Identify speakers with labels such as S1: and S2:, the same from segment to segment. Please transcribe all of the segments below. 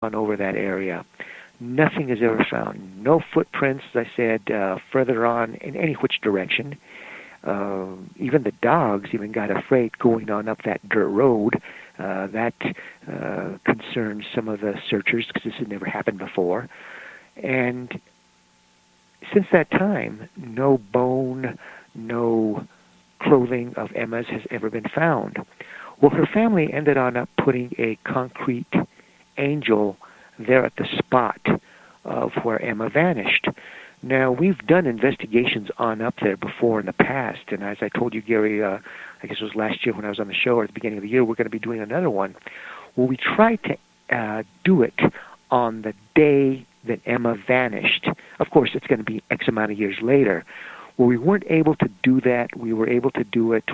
S1: on over that area. Nothing is ever found. No footprints, as I said, further on in any which direction. Even the dogs even got afraid going on up that dirt road. That concerns some of the searchers because this had never happened before. And since that time, no bone, no clothing of Emma's has ever been found. Well, her family ended up putting a concrete angel there at the spot of where Emma vanished. Now, we've done investigations on up there before in the past, and as I told you, Gary, I guess it was last year when I was on the show, or at the beginning of the year, we're going to be doing another one. Well, we tried to do it on the day that Emma vanished. Of course, it's going to be X amount of years later. Well, we weren't able to do that. We were able to do it,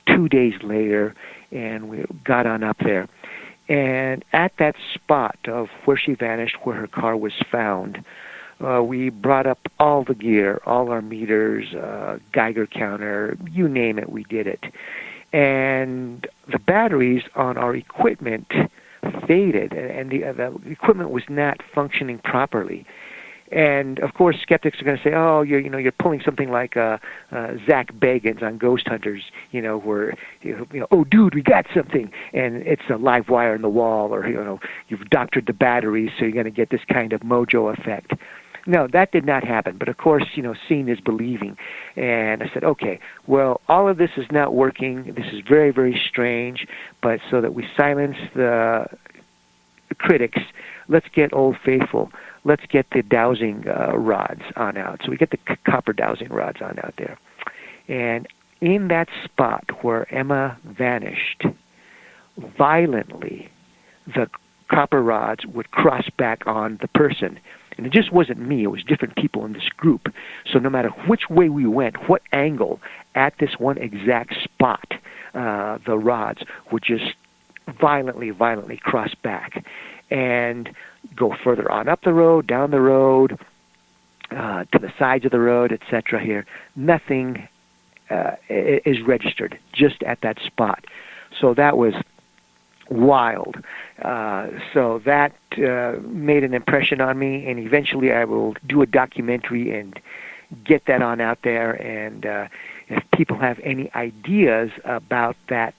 S1: 2 days later, and we got on up there. And at that spot of where she vanished, where her car was found, we brought up all the gear, all our meters, Geiger counter, you name it, we did it. And the batteries on our equipment faded, and the equipment was not functioning properly. And of course, skeptics are going to say, "Oh, you're pulling something like Zach Bagans on Ghost Hunters, where oh, dude, we got something, and it's a live wire in the wall, or you've doctored the batteries, so you're going to get this kind of mojo effect." No, that did not happen. But of course, seeing is believing. And I said, okay, well, all of this is not working. This is very, very strange. But so that we silence the critics, let's get Old Faithful. Let's get the dowsing rods on out. So we get the copper dowsing rods on out there. And in that spot where Emma vanished, violently, the copper rods would cross back on the person. And it just wasn't me. It was different people in this group. So no matter which way we went, what angle, at this one exact spot, the rods would just violently cross back and go further on up the road, down the road, to the sides of the road, etc. here. Nothing is registered just at that spot. So that was wild. So that made an impression on me, and eventually I will do a documentary and get that on out there. And if people have any ideas about that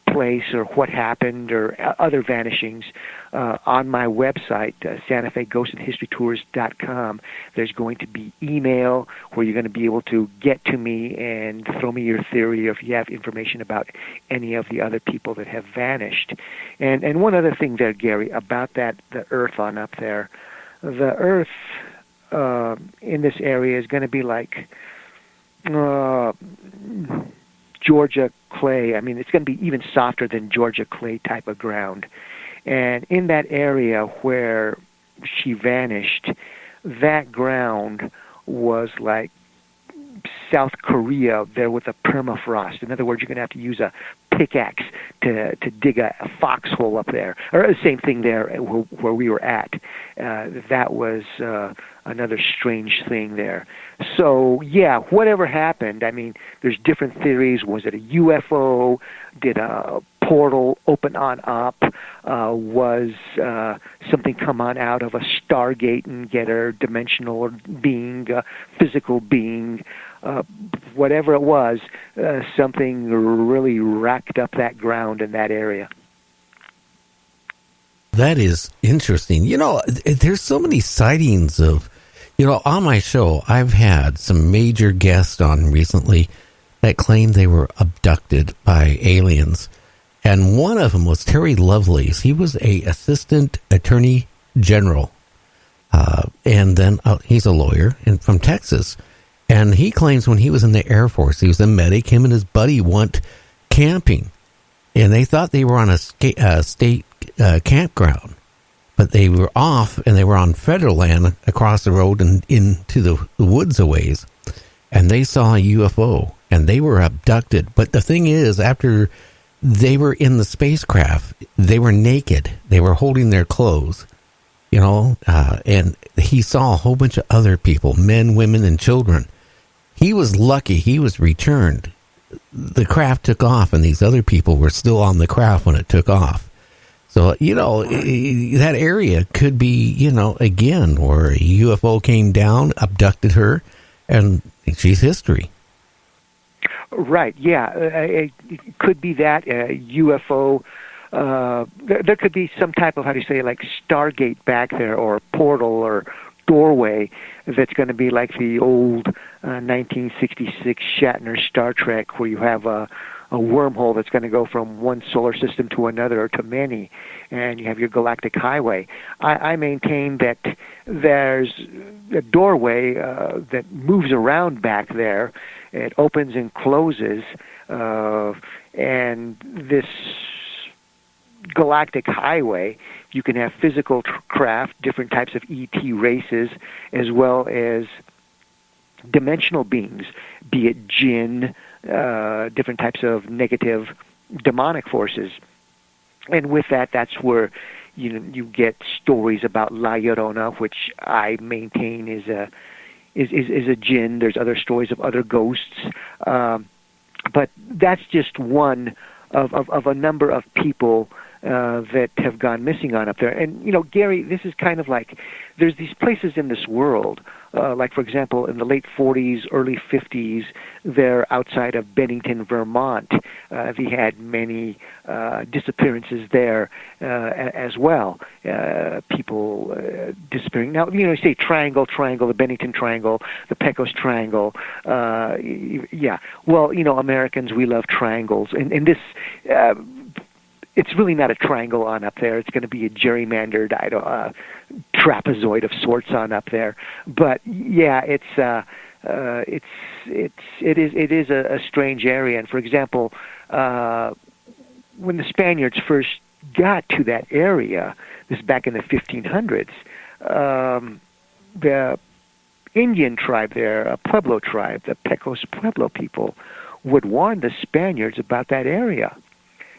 S1: place or what happened or other vanishings, on my website, SantaFeGhostAndHistoryTours.com, there's going to be email where you're going to be able to get to me and throw me your theory, or if you have information about any of the other people that have vanished. And one other thing there, Gary, about the Earth on up there. The Earth in this area is going to be like Georgia clay. I mean, it's going to be even softer than Georgia clay type of ground. And in that area where she vanished, that ground was like South Korea there with a permafrost. In other words, you're going to have to use a pickaxe to dig a foxhole up there. Or the same thing there where we were at. That was another strange thing there. So, yeah, whatever happened, I mean, there's different theories. Was it a UFO? Did a portal open on up? Was something come on out of a Stargate and get a dimensional being, physical being? Whatever it was, something really racked up that ground in that area.
S2: That is interesting. There's so many sightings of, on my show, I've had some major guests on recently that claimed they were abducted by aliens. And one of them was Terry Lovelace. He was a assistant attorney general. And then he's a lawyer and from Texas. And he claims when he was in the Air Force, he was a medic, him and his buddy went camping. And they thought they were on a state campground. But they were off, and they were on federal land across the road and into the woods a ways. And they saw a UFO, and they were abducted. But the thing is, after they were in the spacecraft, they were naked. They were holding their clothes, and he saw a whole bunch of other people, men, women, and children. He was lucky. He was returned. The craft took off, and these other people were still on the craft when it took off. So, that area could be, again, where a UFO came down, abducted her, and she's history.
S1: Right, yeah. It could be that, UFO. There could be some type of, like Stargate back there, or portal or doorway that's going to be like the old 1966 Shatner Star Trek, where you have a wormhole that's going to go from one solar system to another, or to many, and you have your galactic highway. I maintain that there's a doorway that moves around back there. It opens and closes, and this galactic highway, you can have physical craft, different types of ET races, as well as dimensional beings, be it jinn, different types of negative demonic forces. And with that, that's where you get stories about La Llorona, which I maintain is a jinn. There's other stories of other ghosts, but that's just one of a number of people that have gone missing on up there. And, Gary, this is kind of like, there's these places in this world, like, for example, in the late 40s, early 50s, they're outside of Bennington, Vermont. They had many disappearances there as well. People disappearing. Now, you say triangle, the Bennington Triangle, the Pecos Triangle. Yeah. Well, Americans, we love triangles. And this... it's really not a triangle on up there. It's going to be a gerrymandered, trapezoid of sorts on up there. But yeah, it is a strange area. And for example, when the Spaniards first got to that area, this back in the 1500s, the Indian tribe there, a Pueblo tribe, the Pecos Pueblo people, would warn the Spaniards about that area.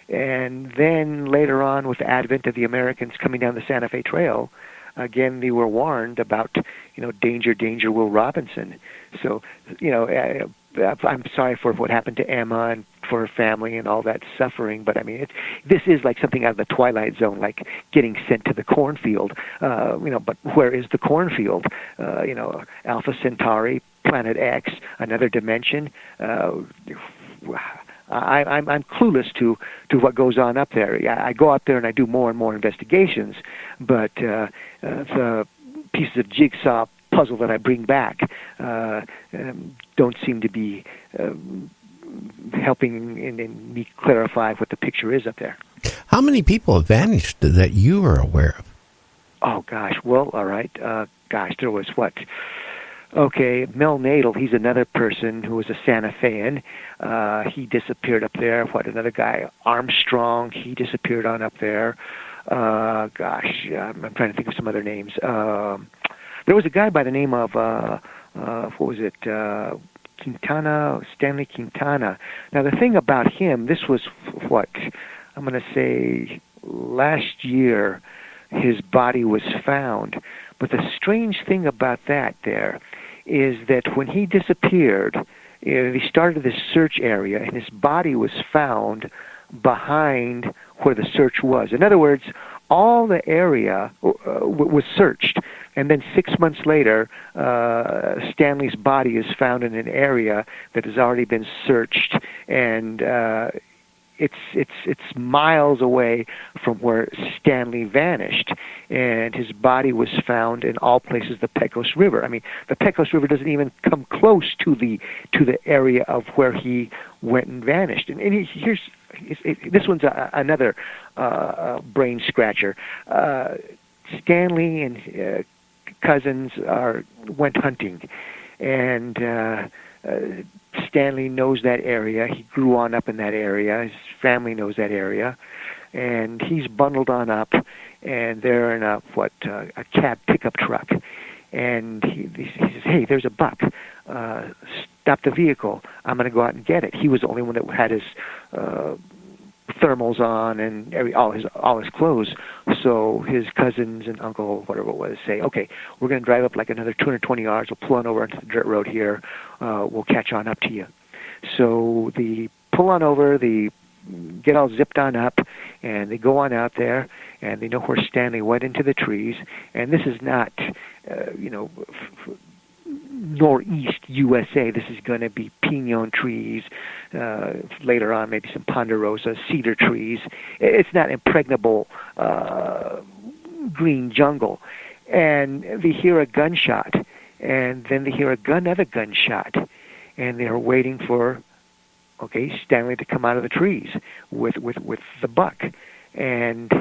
S1: And then later on, with the advent of the Americans coming down the Santa Fe Trail, again, they were warned about, danger, danger, Will Robinson. So, I'm sorry for what happened to Emma and for her family and all that suffering, but I mean, this is like something out of the Twilight Zone, like getting sent to the cornfield. But where is the cornfield? Alpha Centauri, Planet X, another dimension. I'm clueless to what goes on up there. I go up there and I do more and more investigations, but the pieces of jigsaw puzzle that I bring back don't seem to be helping in me clarify what the picture is up there.
S2: How many people have vanished that you are aware of?
S1: Oh, gosh. Well, all right. There was what? Okay, Mel Nadel, he's another person who was a Santa Fean. He disappeared up there. Another guy, Armstrong, he disappeared on up there. I'm trying to think of some other names. There was a guy by the name of, Stanley Quintana. Now, the thing about him, this was I'm going to say last year, his body was found. But the strange thing about that there is that when he disappeared, they started this search area, and his body was found behind where the search was. In other words, all the area was searched, and then 6 months later, Stanley's body is found in an area that has already been searched, and it's miles away from where Stanley vanished, and his body was found in all places the Pecos River. I mean, the Pecos River doesn't even come close to the area of where he went and vanished. And this one's another brain scratcher. Stanley and cousins went hunting, and Stanley knows that area. He grew on up in that area. His family knows that area. And he's bundled on up, and they're in a cab pickup truck. And he says, "Hey, there's a buck. Stop the vehicle. I'm going to go out and get it." He was the only one that had his thermals on and all his clothes. So his cousins and uncle, whatever it was, say, "Okay, we're going to drive up like another 220 yards. We'll pull on over onto the dirt road here. We'll catch on up to you." So they pull on over. They get all zipped on up, And they go on out there, and they know where Stanley went into the trees. And this is not, northeast USA. This is going to be pinon trees, later on maybe some ponderosa, cedar trees. It's not impregnable green jungle. And they hear a gunshot, and then they hear another gunshot, and they're waiting for, Stanley to come out of the trees with the buck, and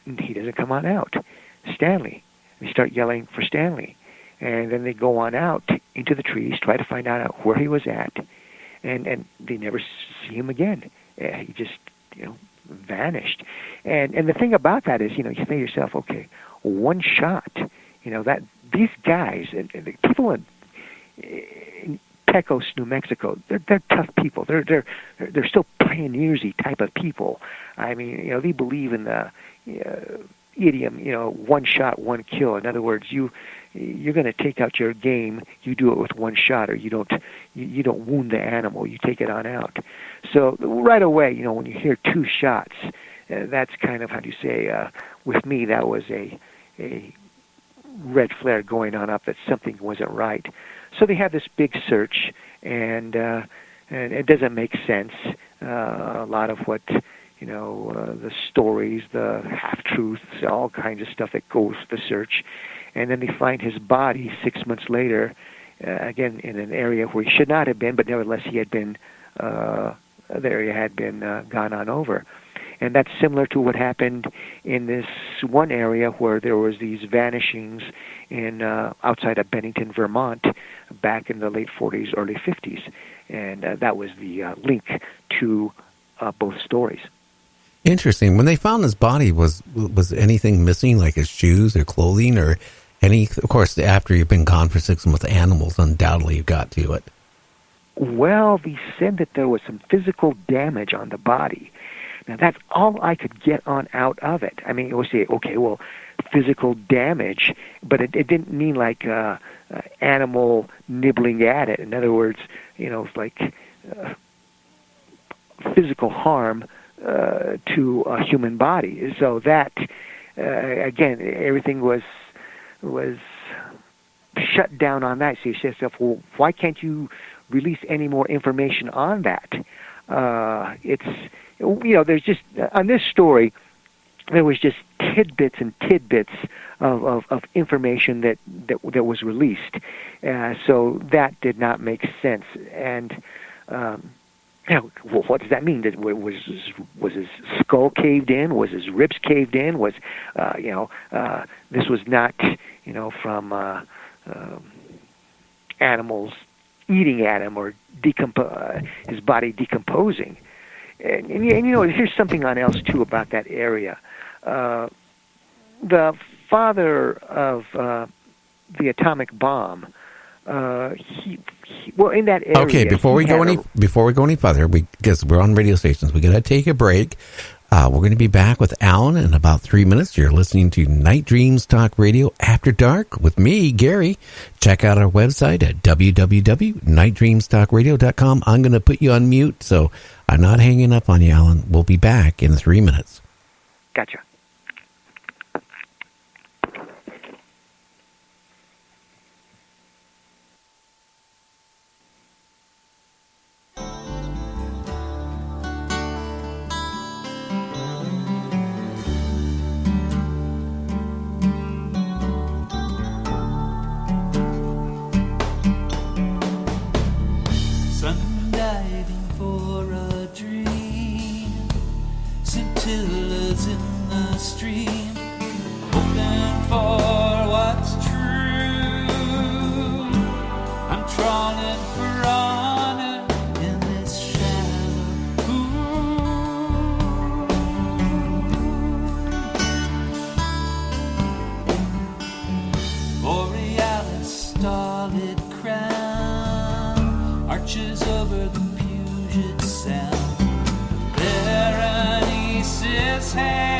S1: he doesn't come on out. Stanley. They start yelling for Stanley. And then they go on out into the trees, try to find out where he was at, and they never see him again. He just, vanished. And the thing about that is, you think to yourself, okay, one shot, that these guys, and the people in Pecos, New Mexico, they're tough people. They're still pioneersy type of people. I mean, they believe in the idiom, one shot, one kill. In other words, you're going to take out your game. You do it with one shot, or you don't wound the animal. You take it on out. So right away, when you hear two shots, that's kind of, how do you say? With me, that was a red flare going on up that something wasn't right. So they have this big search, and it doesn't make sense. A lot of what the stories, the half-truths, all kinds of stuff that goes with the search. And then they find his body 6 months later, again, in an area where he should not have been, but nevertheless he had been, the area had been gone on over. And that's similar to what happened in this one area where there was these vanishings in outside of Bennington, Vermont, back in the late 40s, early 50s. And that was the link to both stories.
S2: Interesting. When they found his body, was anything missing, like his shoes or clothing or any? Of course, after you've been gone for 6 months, animals, undoubtedly you got to it.
S1: Well, they said that there was some physical damage on the body. Now, that's all I could get on out of it. I mean, it would say, okay, well, physical damage, but it didn't mean like animal nibbling at it. In other words, it's like physical harm to a human body. So that, again, everything was shut down on that. So you say to yourself, well, why can't you release any more information on that? There's just, on this story, there was just tidbits and tidbits of information that was released. So that did not make sense. And what does that mean? Was his skull caved in? Was his ribs caved in? Was this was not from animals eating at him or his body decomposing. And here's something on else too about that area. The father of the atomic bomb. In that area.
S2: Okay, before we go any further, because we're on radio stations, we got to take a break. We're going to be back with Allan in about 3 minutes. You're listening to Night Dreams Talk Radio After Dark with me, Gary. Check out our website at www.nightdreamstalkradio.com. I'm going to put you on mute, so I'm not hanging up on you, Allan. We'll be back in 3 minutes.
S1: Gotcha.
S3: Berenice's hand.